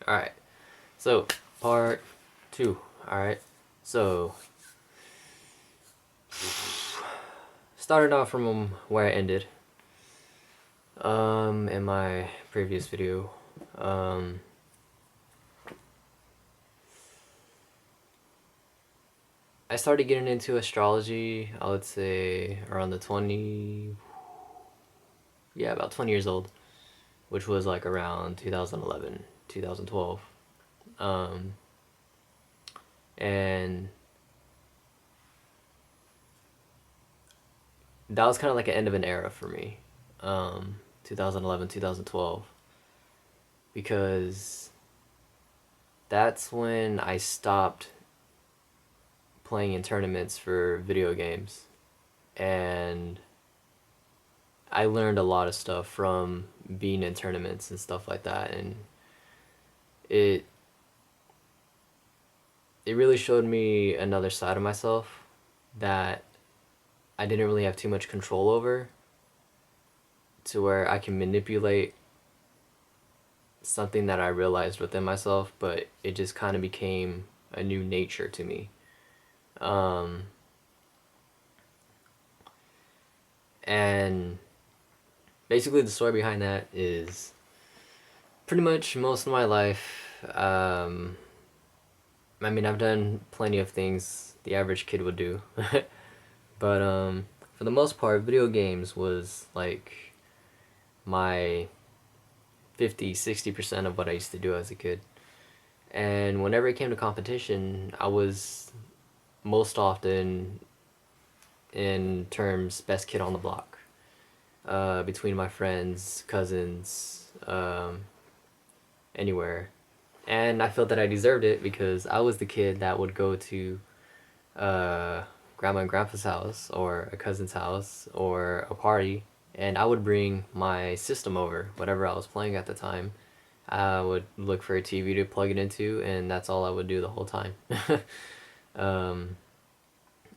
Alright, so part 2. Alright, so started off from where I ended in my previous video. I started getting into astrology, I would say around the about 20 years old, which was like around 2011, 2012. And that was kind of like an end of an era for me, 2011, 2012, because that's when I stopped playing in tournaments for video games, and I learned a lot of stuff from being in tournaments and stuff like that, and it it really showed me another side of myself that I didn't really have too much control over, to where I can manipulate something that I realized within myself, but it just kind of became a new nature to me. And basically the story behind that is pretty much most of my life. I mean, I've done plenty of things the average kid would do. But for the most part, video games was like my 50-60% of what I used to do as a kid. And whenever it came to competition, I was most often in terms best kid on the block, between my friends, cousins, anywhere. And I felt that I deserved it because I was the kid that would go to grandma and grandpa's house or a cousin's house or a party, and I would bring my system over, whatever I was playing at the time. I would look for a TV to plug it into, and that's all I would do the whole time. um,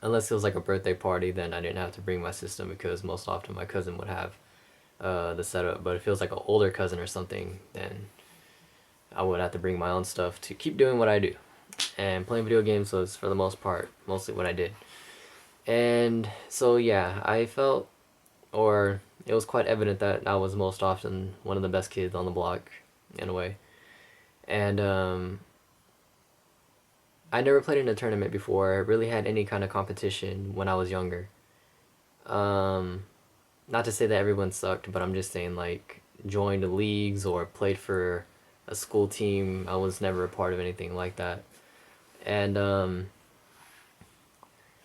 Unless it was like a birthday party, then I didn't have to bring my system because most often my cousin would have the setup. But if it was like an older cousin or something, then I would have to bring my own stuff to keep doing what I do. And playing video games was, for the most part, mostly what I did. And so, yeah, I felt, or it was quite evident that I was most often one of the best kids on the block, in a way. And I never played in a tournament before, really had any kind of competition when I was younger. Not to say that everyone sucked, but I'm just saying, like, joined leagues or played for a school team. I was never a part of anything like that. And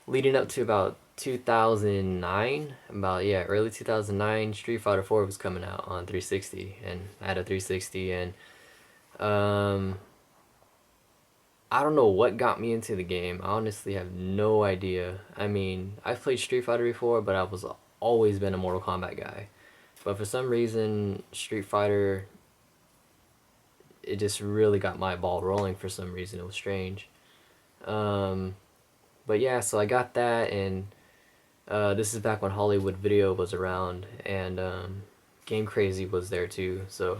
leading up to about 2009, early 2009, Street Fighter 4 was coming out on 360, and I had a 360, and um, I don't know what got me into the game. I honestly have no idea. I mean, I've played Street Fighter before, but I was always been a Mortal Kombat guy. But for some reason, Street Fighter, it just really got my ball rolling for some reason. It was strange. But yeah, so I got that, and this is back when Hollywood Video was around, and Game Crazy was there too. So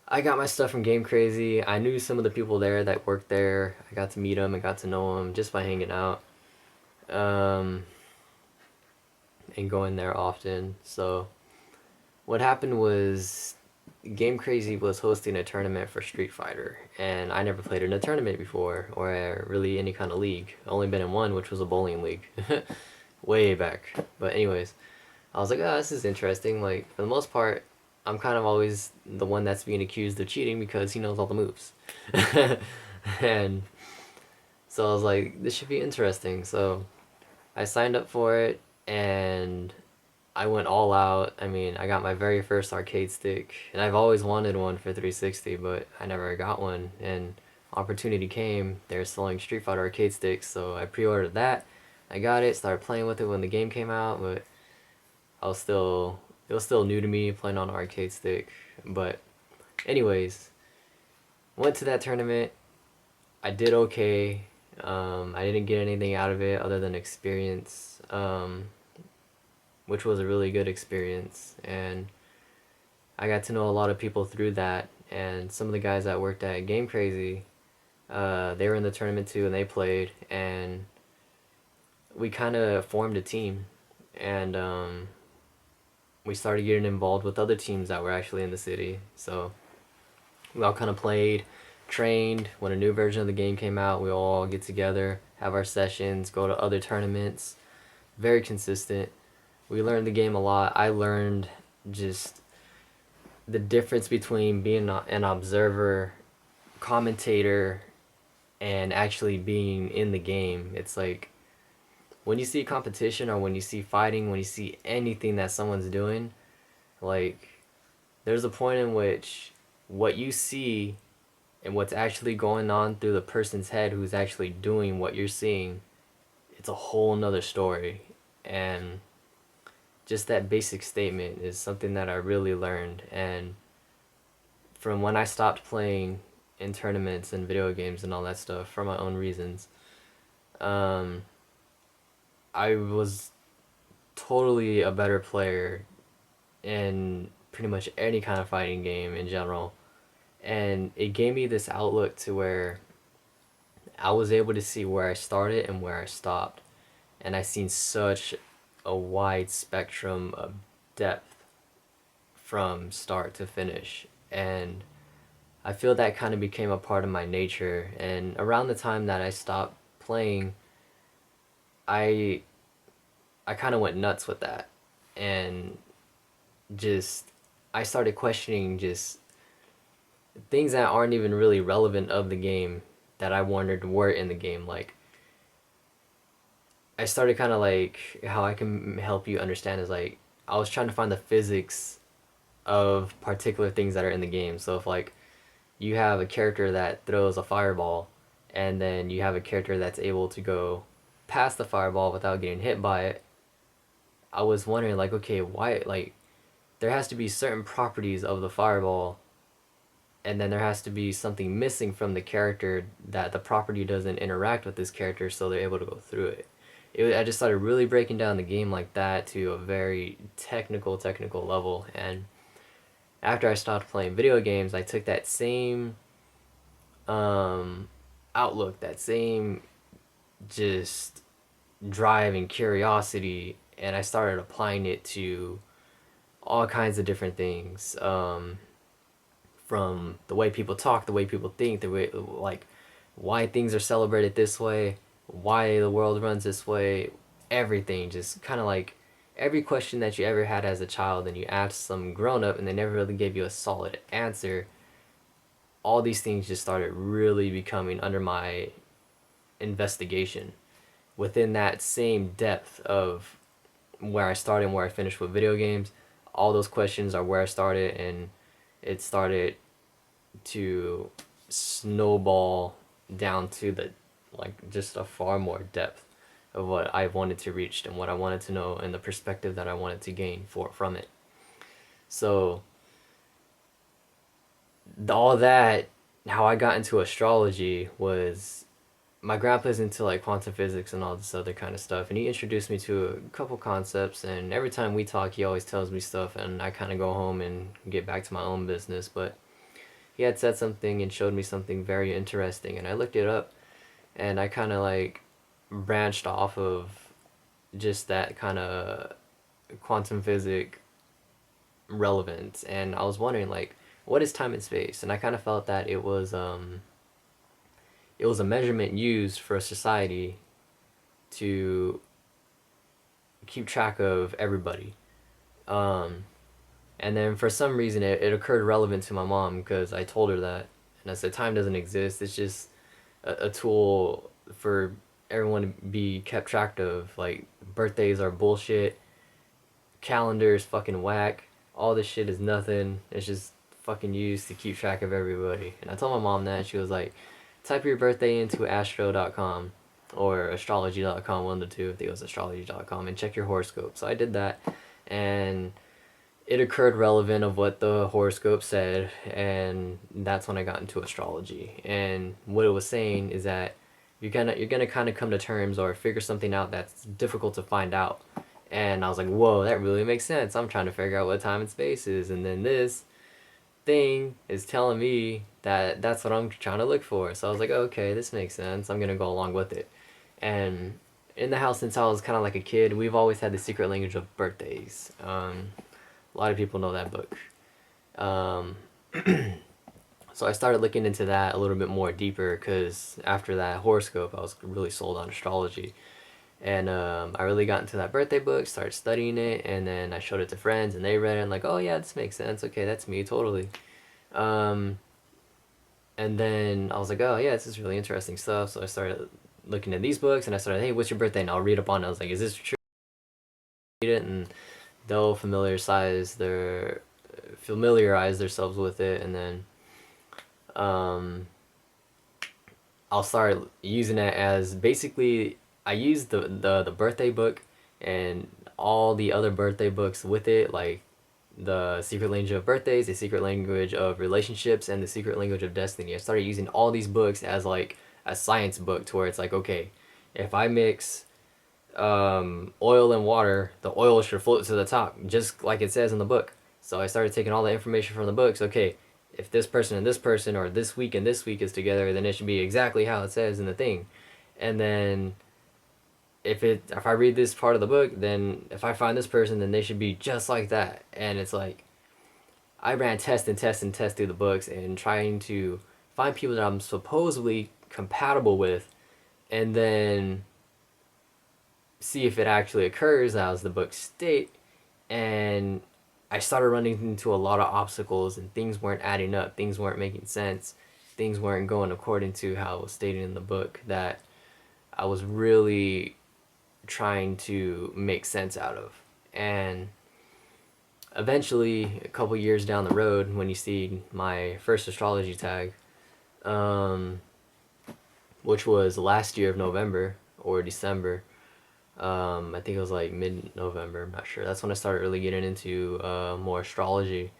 I got my stuff from Game Crazy. I knew some of the people there that worked there. I got to meet them and got to know them just by hanging out, and going there often. So what happened was Game Crazy was hosting a tournament for Street Fighter, and I never played in a tournament before, or really any kind of league. Only been in one, which was a bowling league, way back. But anyways, I was like, oh, this is interesting. Like, for the most part, I'm kind of always the one that's being accused of cheating because he knows all the moves. And so I was like, this should be interesting. So I signed up for it, and I went all out. I mean, I got my very first arcade stick, and I've always wanted one for 360, but I never got one. And opportunity came. They're selling Street Fighter arcade sticks, so I pre-ordered that. I got it, started playing with it when the game came out, but it was still new to me playing on an arcade stick. But anyways, went to that tournament. I did okay. I didn't get anything out of it other than experience, which was a really good experience, and I got to know a lot of people through that, and some of the guys that worked at Game Crazy, they were in the tournament too, and they played, and we kind of formed a team, and we started getting involved with other teams that were actually in the city. So we all kind of played, trained. When a new version of the game came out, we all get together, have our sessions, go to other tournaments. Very consistent. We learned the game a lot. I learned just the difference between being an observer, commentator, and actually being in the game. It's like when you see competition or when you see fighting, when you see anything that someone's doing, like there's a point in which what you see and what's actually going on through the person's head who's actually doing what you're seeing, it's a whole nother story. And just that basic statement is something that I really learned. And from when I stopped playing in tournaments and video games and all that stuff for my own reasons, um, I was totally a better player in pretty much any kind of fighting game in general. And it gave me this outlook to where I was able to see where I started and where I stopped. And I seen such a wide spectrum of depth from start to finish. And I feel that kind of became a part of my nature. And around the time that I stopped playing, I I kind of went nuts with that. And just I started questioning just things that aren't even really relevant of the game that I wondered were in the game. Like I started kind of like how I can help you understand is like I was trying to find the physics of particular things that are in the game. So if like you have a character that throws a fireball and then you have a character that's able to go past the fireball without getting hit by it, I was wondering like okay, why like there has to be certain properties of the fireball and then there has to be something missing from the character that the property doesn't interact with this character so they're able to go through it. I just started really breaking down the game like that to a very technical level. And after I stopped playing video games, I took that same um, outlook, that same just drive and curiosity, and I started applying it to all kinds of different things. From the way people talk, the way people think, the way like why things are celebrated this way, why the world runs this way, everything just kind of like every question that you ever had as a child and you asked some grown up and they never really gave you a solid answer. All these things just started really becoming under my investigation within that same depth of where I started and where I finished with video games. All those questions are where I started, and it started to snowball down to the like just a far more depth of what I wanted to reach and what I wanted to know and the perspective that I wanted to gain from it. So all that, how I got into astrology was my grandpa's into like quantum physics and all this other kind of stuff, and he introduced me to a couple concepts, and every time we talk he always tells me stuff and I kind of go home and get back to my own business. But he had said something and showed me something very interesting, and I looked it up, and I kind of like branched off of just that kind of quantum physics relevance, and I was wondering like what is time and space, and I kind of felt that it was a measurement used for a society to keep track of everybody. Um, and then for some reason it occurred relevant to my mom because I told her that, and I said time doesn't exist. It's just a tool for everyone to be kept track of. Like birthdays are bullshit, calendars fucking whack. All this shit is nothing. It's just fucking used to keep track of everybody. And I told my mom that, and she was like, type your birthday into astro.com or astrology.com, one of the two. I think it was astrology.com, and check your horoscope. So I did that, and it occurred relevant of what the horoscope said, and that's when I got into astrology. And what it was saying is that you're gonna kind of come to terms or figure something out that's difficult to find out. And I was like, whoa, that really makes sense. I'm trying to figure out what time and space is, and then this thing is telling me that that's what I'm trying to look for. So I was like, okay, this makes sense. I'm gonna go along with it. And in the house, since I was kind of like a kid, we've always had the secret language of birthdays. A lot of people know that book. Um, so I started looking into that a little bit more deeper because after that horoscope, I was really sold on astrology. And I really got into that birthday book, started studying it, and then I showed it to friends, and they read it, and like, oh yeah, this makes sense. Okay, that's me, totally. Um, and then I was like, oh yeah, this is really interesting stuff. So I started looking at these books, and I started, hey, what's your birthday? And I'll read up on it. I was like, is this true? Read it, and they'll familiarize themselves with it, and then um, I'll start using it as basically I use the birthday book and all the other birthday books with it, like the secret language of birthdays, the secret language of relationships, and the secret language of destiny. I started using all these books as like a science book to where it's like, okay, if I mix oil and water, the oil should float to the top, just like it says in the book. So I started taking all the information from the books. Okay, if this person and this person, or this week and this week is together, then it should be exactly how it says in the thing. And then if I read this part of the book, then if I find this person, then they should be just like that. And it's like I ran test and test and test through the books and trying to find people that I'm supposedly compatible with, and then see if it actually occurs as the books state. And I started running into a lot of obstacles, and things weren't adding up, things weren't making sense, things weren't going according to how it was stated in the book that I was really trying to make sense out of. And eventually, a couple years down the road, when you see my first astrology tag, um, which was last year of November or December, I think it was like mid-November. I'm not sure. That's when I started really getting into more astrology.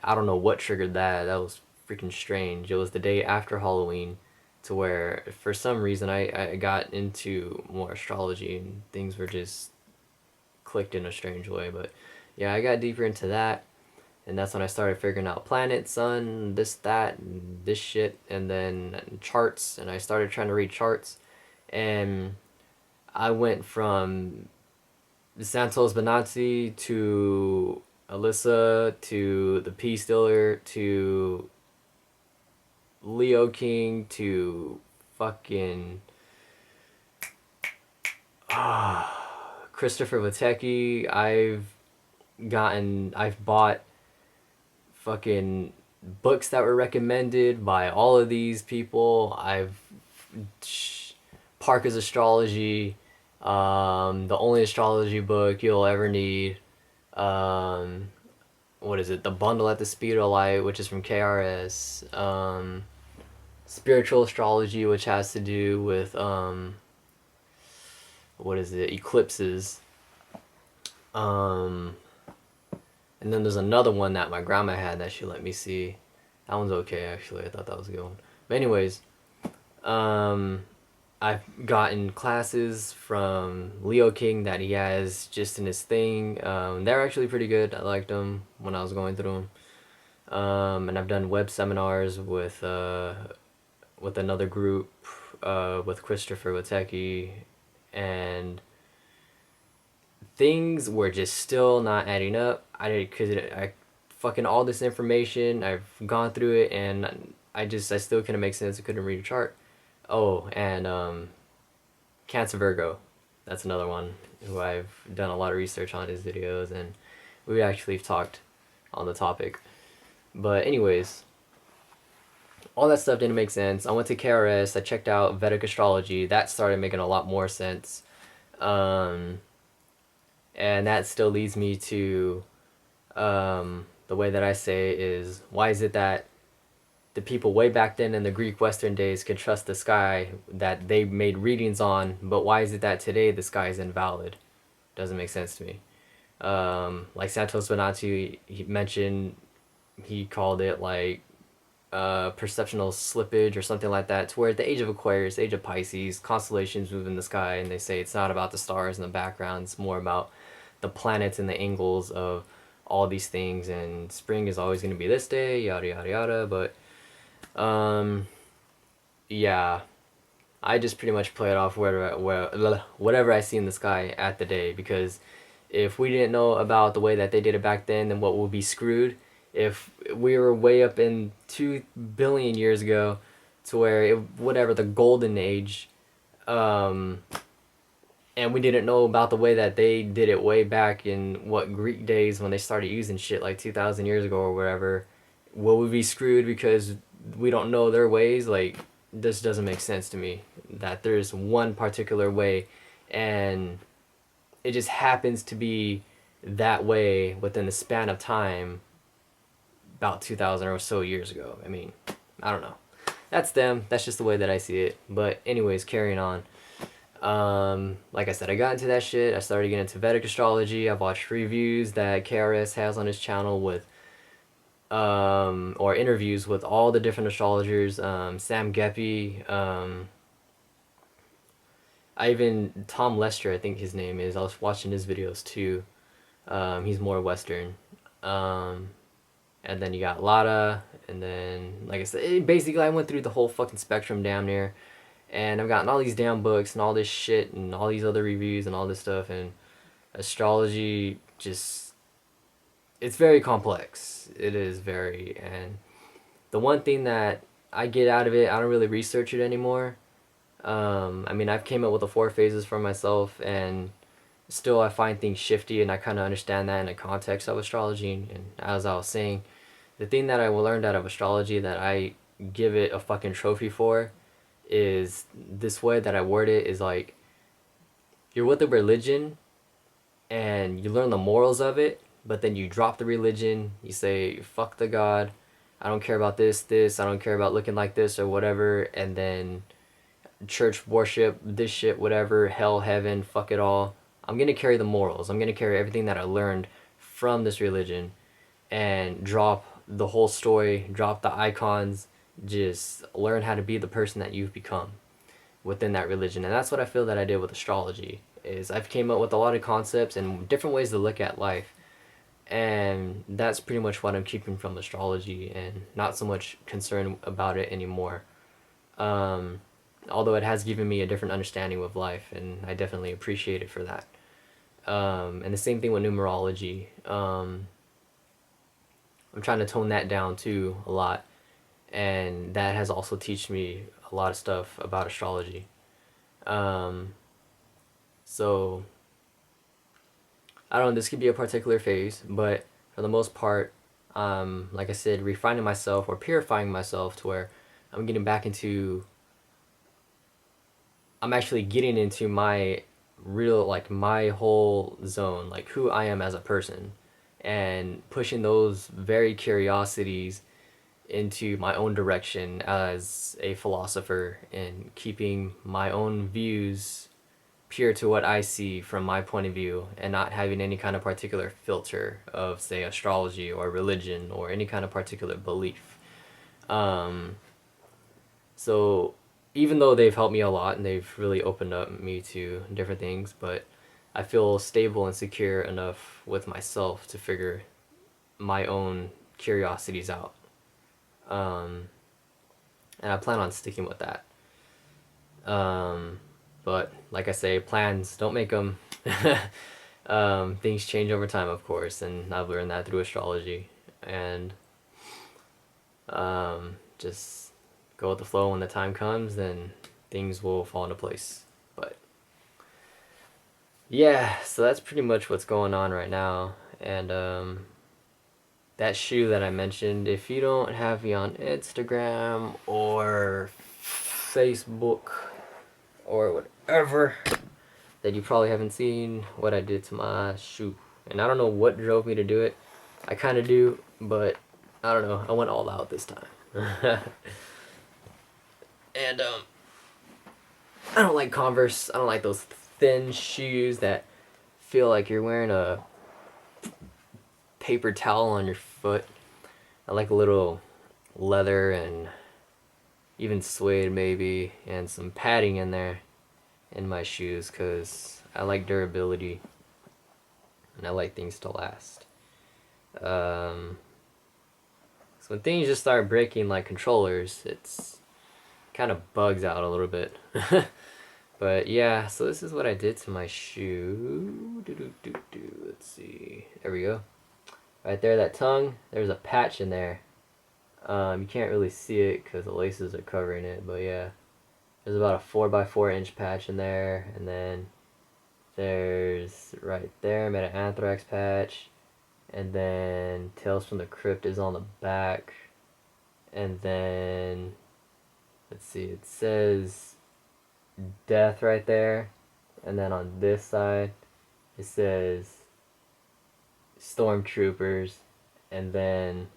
I don't know what triggered that. That was freaking strange. It was the day after Halloween, to where for some reason I got into more astrology, and things were just clicked in a strange way. But yeah, I got deeper into that, and that's when I started figuring out planets, sun, this, that, and this shit, and then charts. And I started trying to read charts, and I went from Santos Benazzi to Alyssa to the P Stiller to Leo King to fucking Christopher Witecki. I've bought fucking books that were recommended by all of these people. Parker's Astrology, the only astrology book you'll ever need. Um, what is it? The Bundle at the Speed of Light, which is from KRS. Spiritual Astrology, which has to do with what is it? Eclipses. Um, and then there's another one that my grandma had that she let me see. That one's okay actually. I thought that was a good one. But anyways, um, I've gotten classes from Leo King that he has just in his thing. They're actually pretty good. I liked them when I was going through them. And I've done web seminars with another group, with Christopher Witecki, and things were just still not adding up. I fucking all this information. I've gone through it, and I still couldn't make sense. I couldn't read a chart. Oh, and Cancer Virgo, that's another one who I've done a lot of research on his videos, and we actually talked on the topic. But anyways, all that stuff didn't make sense. I went to KRS. I checked out Vedic astrology. That started making a lot more sense. Um, and that still leads me to the way that I say is, why is it that the people way back then in the Greek Western days could trust the sky that they made readings on, but why is it that today the sky is invalid? Doesn't make sense to me. Like Santos Bonacci, he mentioned, he called it like perceptional slippage or something like that, to where the age of Aquarius, age of Pisces, constellations move in the sky, and they say it's not about the stars in the background, it's more about the planets and the angles of all these things, and spring is always going to be this day, yada yada yada. But yeah, I just pretty much play it off whatever I see in the sky at the day, because if we didn't know about the way that they did it back then what would be screwed if we were way up in 2 billion years ago to where whatever the golden age, um, and we didn't know about the way that they did it way back in what Greek days when they started using shit like 2,000 years ago or whatever. Will we be screwed because we don't know their ways? Like, this doesn't make sense to me that there's one particular way and it just happens to be that way within the span of time about 2,000 or so years ago. I mean, I don't know. That's them. That's just the way that I see it. But anyways, carrying on. Like I said, I got into that shit. I started getting into Vedic astrology. I've watched reviews that KRS has on his channel with, or interviews with all the different astrologers. Sam Geppy. I even Tom Lester, I think his name is. I was watching his videos too. He's more Western. And then you got Lada, and then like I said, basically I went through the whole fucking spectrum damn near, and I've gotten all these damn books and all this shit and all these other reviews and all this stuff, and astrology just, it's very complex. It is very, and the one thing that I get out of it, I don't really research it anymore. I mean, I've came up with the 4 phases for myself, and still I find things shifty, and I kind of understand that in the context of astrology. And as I was saying, the thing that I learned out of astrology that I give it a fucking trophy for is this way that I word it is like, you're with a religion and you learn the morals of it, but then you drop the religion, you say fuck the god, I don't care about this, I don't care about looking like this or whatever, and then church worship, this shit, whatever, hell, heaven, fuck it all. I'm gonna carry the morals. I'm gonna carry everything that I learned from this religion and drop the whole story, drop the icons, just learn how to be the person that you've become within that religion. And that's what I feel that I did with astrology. Is I've came up with a lot of concepts and different ways to look at life. And that's pretty much what I'm keeping from astrology and not so much concerned about it anymore. Although it has given me a different understanding of life, and I definitely appreciate it for that. And the same thing with numerology. I'm trying to tone that down too a lot, and that has also taught me a lot of stuff about astrology. So I don't know, this could be a particular phase, but for the most part, like I said, refining myself or purifying myself to where I'm getting back into, I'm actually getting into my real, like my whole zone, like who I am as a person, and pushing those very curiosities into my own direction as a philosopher and keeping my own views pure to what I see from my point of view and not having any kind of particular filter of, say, astrology or religion or any kind of particular belief. So even though they've helped me a lot and they've really opened up me to different things, but I feel stable and secure enough with myself to figure my own curiosities out. And I plan on sticking with that. But like I say, plans, don't make them. Things change over time, of course, and I've learned that through astrology. And just go with the flow. When the time comes, then things will fall into place. But yeah, so that's pretty much what's going on right now. And that shoe that I mentioned, if you don't have me on Instagram or Facebook or whatever, then you probably haven't seen what I did to my shoe. And I don't know what drove me to do it. I kind of do, but I don't know. I went all out this time. And I don't like Converse. I don't like those thin shoes that feel like you're wearing a paper towel on your foot. I like a little leather and even suede maybe and some padding in there in my shoes, because I like durability and I like things to last. So when things just start breaking like controllers, it's kind of bugs out a little bit. But yeah, so this is what I did to my shoe. Let's see. There we go. Right there, that tongue, there's a patch in there. You can't really see it because the laces are covering it, but yeah. There's about a 4x4 inch patch in there, and then there's right there, I made an anthrax patch, and then Tales from the Crypt is on the back, and then let's see, it says death right there, and then on this side it says stormtroopers, and then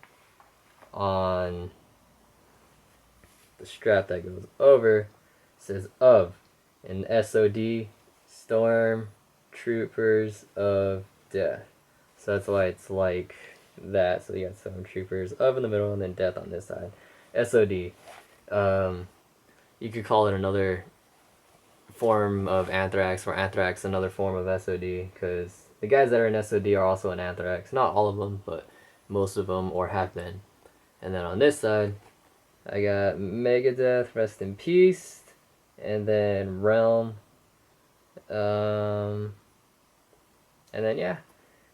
on the strap that goes over says of, and SOD, storm troopers of death. So that's why it's like that. So you got stormtroopers of in the middle, and then death on this side. SOD. You could call it another form of anthrax, or anthrax another form of SOD, because the guys that are in SOD are also in anthrax. Not all of them, but most of them, or have been. And then on this side, I got Megadeth, rest in peace, and then Realm, and then yeah,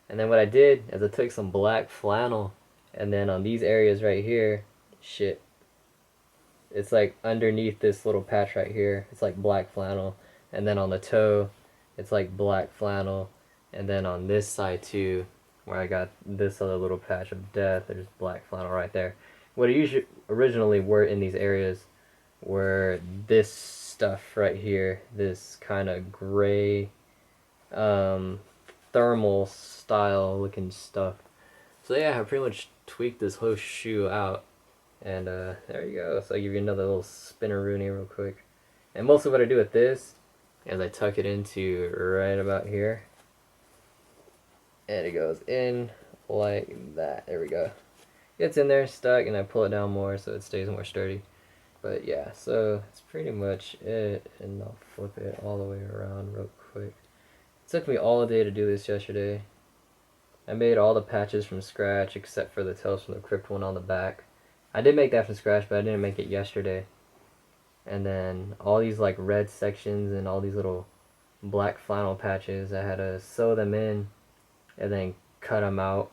and then what I did is I took some black flannel, and then on these areas right here, shit, it's like underneath this little patch right here, it's like black flannel, and then on the toe, it's like black flannel, and then on this side too, where I got this other little patch of death, there's black flannel right there. What it usually originally were in these areas were this stuff right here, this kind of gray, thermal style looking stuff. So yeah, I pretty much tweaked this whole shoe out, and there you go. So I'll give you another little spinner-rooney real quick. And mostly what I do with this is I tuck it into right about here, and it goes in like that. There we go. It's in there stuck, and I pull it down more so it stays more sturdy. But yeah, so that's pretty much it, and I'll flip it all the way around real quick. It took me all day to do this yesterday. I made all the patches from scratch except for the Tales from the Crypt one on the back. I did make that from scratch, but I didn't make it yesterday. And then all these like red sections and all these little black flannel patches, I had to sew them in and then cut them out,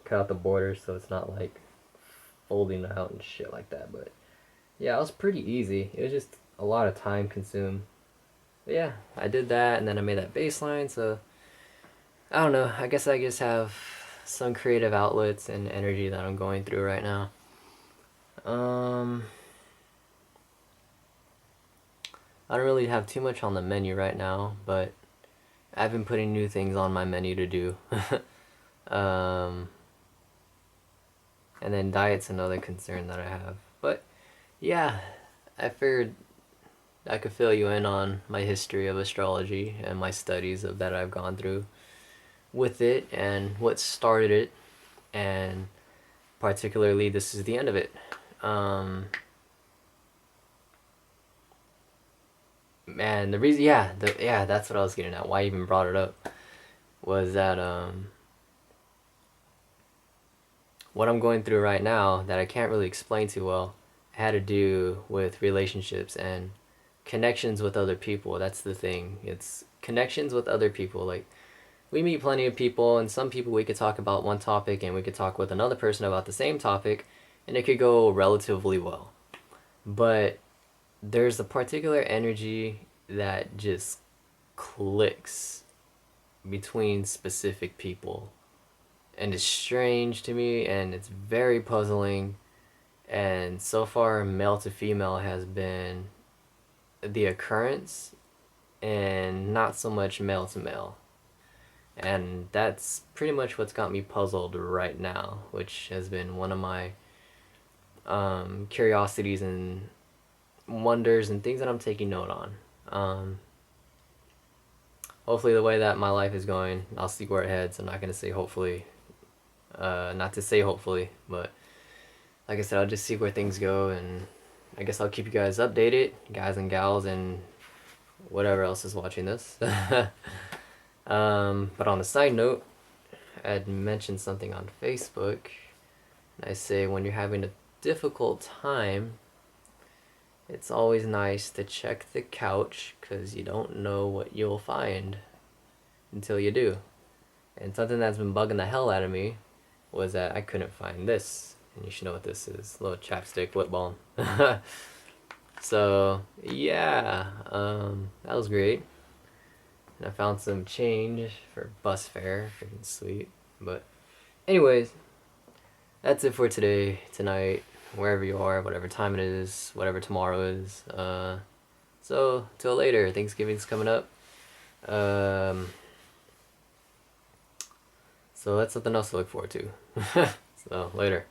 cut out the borders so it's not like folding out and shit like that. But yeah, it was pretty easy. It was just a lot of time consumed. But yeah, I did that, and then I made that baseline, so I don't know. I guess I just have some creative outlets and energy that I'm going through right now. I don't really have too much on the menu right now, but I've been putting new things on my menu to do. And then diet's another concern that I have. But yeah, I figured I could fill you in on my history of astrology and my studies of that I've gone through with it and what started it, and particularly this is the end of it. Man, the reason, yeah, that's what I was getting at. Why I even brought it up was that what I'm going through right now that I can't really explain too well had to do with relationships and connections with other people. That's the thing. It's connections with other people. Like, we meet plenty of people, and some people we could talk about one topic, and we could talk with another person about the same topic, and it could go relatively well. But there's a particular energy that just clicks between specific people, and it's strange to me, and it's very puzzling. And so far, male to female has been the occurrence, and not so much male to male. And that's pretty much what's got me puzzled right now, which has been one of my curiosities and wonders and things that I'm taking note on. Hopefully, the way that my life is going, I'll see where it heads. I'm not gonna say hopefully, not to say hopefully, but like I said, I'll just see where things go, and I guess I'll keep you guys updated, guys and gals, and whatever else is watching this. But on a side note, I'd mentioned something on Facebook. And I say when you're having a difficult time, it's always nice to check the couch because you don't know what you'll find until you do. And something that's been bugging the hell out of me was that I couldn't find this. And you should know what this is. A little chapstick lip balm. So, yeah, that was great. And I found some change for bus fare. Freaking sweet. But, anyways, that's it for today, tonight, wherever you are, whatever time it is, whatever tomorrow is. So, till later. Thanksgiving's coming up. So that's something else to look forward to. So, later.